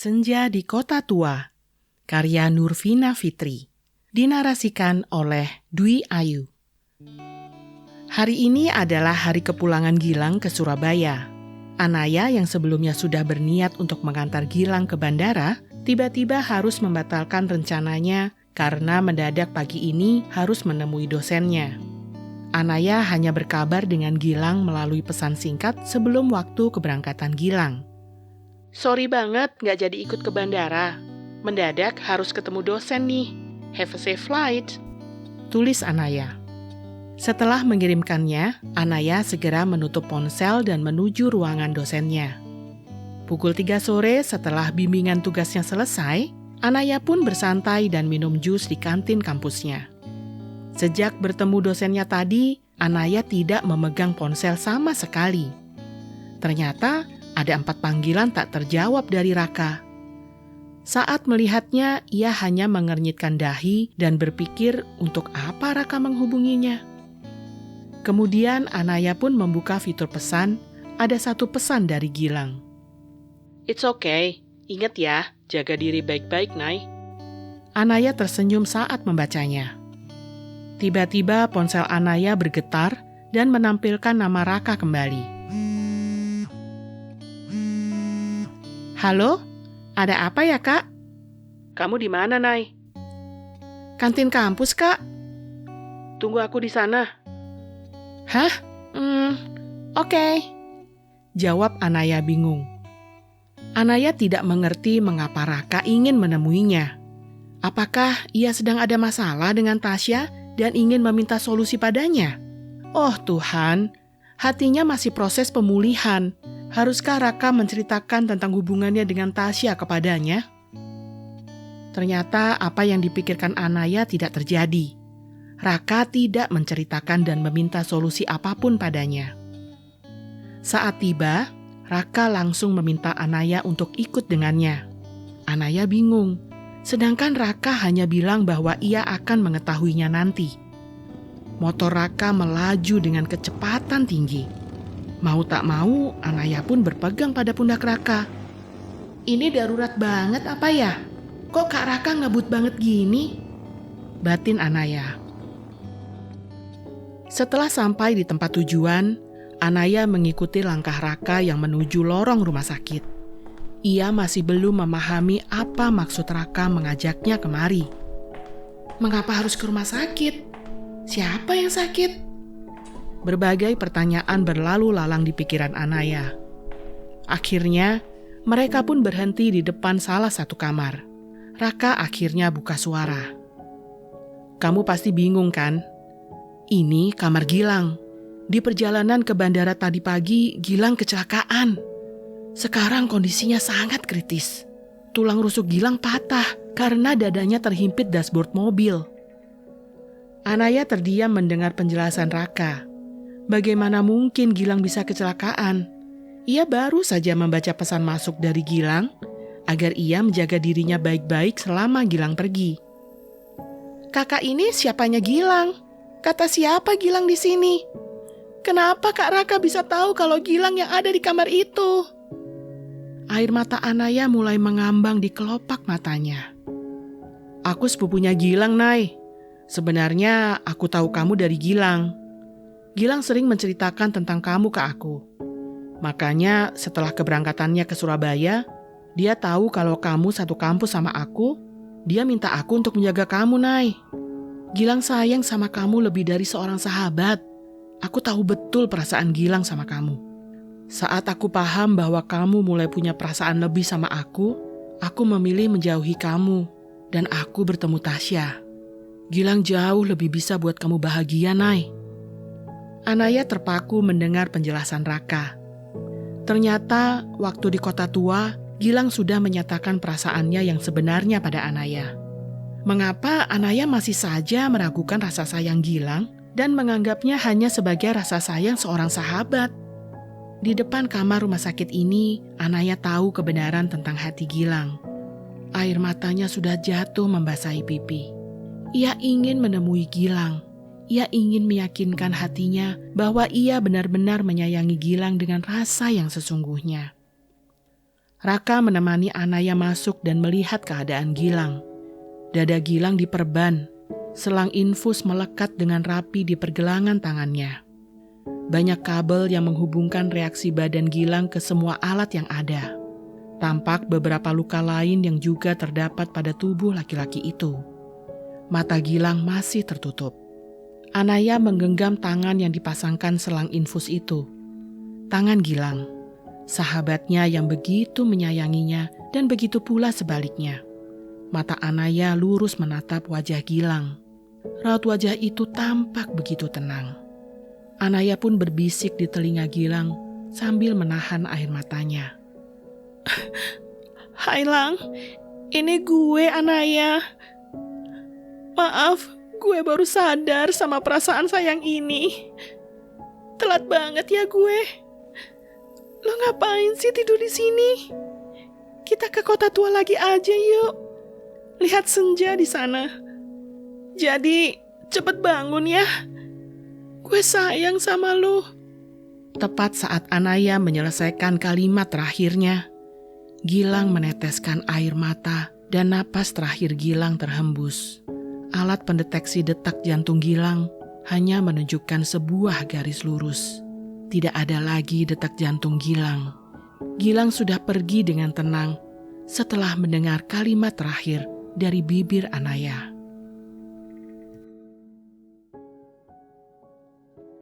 Senja di Kota Tua, karya Nurvina Fitri, dinarasikan oleh Dwi Ayu. Hari ini adalah hari kepulangan Gilang ke Surabaya. Anaya yang sebelumnya sudah berniat untuk mengantar Gilang ke bandara, tiba-tiba harus membatalkan rencananya karena mendadak pagi ini harus menemui dosennya. Anaya hanya berkabar dengan Gilang melalui pesan singkat sebelum waktu keberangkatan Gilang. Sorry banget gak jadi ikut ke bandara. Mendadak harus ketemu dosen nih. Have a safe flight. Tulis Anaya. Setelah mengirimkannya, Anaya segera menutup ponsel dan menuju ruangan dosennya. Pukul 3 sore setelah bimbingan tugasnya selesai, Anaya pun bersantai dan minum jus di kantin kampusnya. Sejak bertemu dosennya tadi, Anaya tidak memegang ponsel sama sekali. Ternyata ada 4 panggilan tak terjawab dari Raka. Saat melihatnya, ia hanya mengernyitkan dahi dan berpikir untuk apa Raka menghubunginya. Kemudian Anaya pun membuka fitur pesan, ada 1 pesan dari Gilang. It's okay, ingat ya, jaga diri baik-baik, Nay. Anaya tersenyum saat membacanya. Tiba-tiba ponsel Anaya bergetar dan menampilkan nama Raka kembali. Halo, ada apa ya, Kak? Kamu di mana, Nay? Kantin kampus, Kak. Tunggu aku di sana. Hah? Oke. Jawab Anaya bingung. Anaya tidak mengerti mengapa Raka ingin menemuinya. Apakah ia sedang ada masalah dengan Tasya dan ingin meminta solusi padanya? Oh Tuhan, hatinya masih proses pemulihan. Haruskah Raka menceritakan tentang hubungannya dengan Tasya kepadanya? Ternyata apa yang dipikirkan Anaya tidak terjadi. Raka tidak menceritakan dan meminta solusi apapun padanya. Saat tiba, Raka langsung meminta Anaya untuk ikut dengannya. Anaya bingung, sedangkan Raka hanya bilang bahwa ia akan mengetahuinya nanti. Motor Raka melaju dengan kecepatan tinggi. Mau tak mau, Anaya pun berpegang pada pundak Raka. Ini darurat banget apa ya? Kok Kak Raka ngebut banget gini? Batin Anaya. Setelah sampai di tempat tujuan, Anaya mengikuti langkah Raka yang menuju lorong rumah sakit. Ia masih belum memahami apa maksud Raka mengajaknya kemari. Mengapa harus ke rumah sakit? Siapa yang sakit? Berbagai pertanyaan berlalu lalang di pikiran Anaya. Akhirnya, mereka pun berhenti di depan salah satu kamar. Raka akhirnya buka suara. Kamu pasti bingung kan? Ini kamar Gilang. Di perjalanan ke bandara tadi pagi, Gilang kecelakaan. Sekarang kondisinya sangat kritis. Tulang rusuk Gilang patah karena dadanya terhimpit dashboard mobil. Anaya terdiam mendengar penjelasan Raka. Bagaimana mungkin Gilang bisa kecelakaan? Ia baru saja membaca pesan masuk dari Gilang agar ia menjaga dirinya baik-baik selama Gilang pergi. Kakak ini siapanya Gilang? Kata siapa Gilang di sini? Kenapa Kak Raka bisa tahu kalau Gilang yang ada di kamar itu? Air mata Anaya mulai mengambang di kelopak matanya. Aku sepupunya Gilang, Nay. Sebenarnya aku tahu kamu dari Gilang. Gilang sering menceritakan tentang kamu ke aku. Makanya setelah keberangkatannya ke Surabaya, dia tahu kalau kamu satu kampus sama aku, dia minta aku untuk menjaga kamu, Nay. Gilang sayang sama kamu lebih dari seorang sahabat. Aku tahu betul perasaan Gilang sama kamu. Saat aku paham bahwa kamu mulai punya perasaan lebih sama aku memilih menjauhi kamu, dan aku bertemu Tasya. Gilang jauh lebih bisa buat kamu bahagia, Nay. Anaya terpaku mendengar penjelasan Raka. Ternyata waktu di Kota Tua, Gilang sudah menyatakan perasaannya yang sebenarnya pada Anaya. Mengapa Anaya masih saja meragukan rasa sayang Gilang dan menganggapnya hanya sebagai rasa sayang seorang sahabat? Di depan kamar rumah sakit ini, Anaya tahu kebenaran tentang hati Gilang. Air matanya sudah jatuh membasahi pipi. Ia ingin menemui Gilang. Ia ingin meyakinkan hatinya bahwa ia benar-benar menyayangi Gilang dengan rasa yang sesungguhnya. Raka menemani Anaya masuk dan melihat keadaan Gilang. Dada Gilang diperban, selang infus melekat dengan rapi di pergelangan tangannya. Banyak kabel yang menghubungkan reaksi badan Gilang ke semua alat yang ada. Tampak beberapa luka lain yang juga terdapat pada tubuh laki-laki itu. Mata Gilang masih tertutup. Anaya menggenggam tangan yang dipasangkan selang infus itu. Tangan Gilang, sahabatnya yang begitu menyayanginya dan begitu pula sebaliknya. Mata Anaya lurus menatap wajah Gilang. Raut wajah itu tampak begitu tenang. Anaya pun berbisik di telinga Gilang sambil menahan air matanya. "Hai Lang, ini gue Anaya. Maaf, gue baru sadar sama perasaan sayang ini. Telat banget ya gue. Lo ngapain sih tidur di sini? Kita ke kota tua lagi aja yuk. Lihat senja di sana. Jadi cepet bangun ya. Gue sayang sama lo." Tepat saat Anaya menyelesaikan kalimat terakhirnya, Gilang meneteskan air mata dan napas terakhir Gilang terhembus. Alat pendeteksi detak jantung Gilang hanya menunjukkan sebuah garis lurus. Tidak ada lagi detak jantung Gilang. Gilang sudah pergi dengan tenang setelah mendengar kalimat terakhir dari bibir Anaya.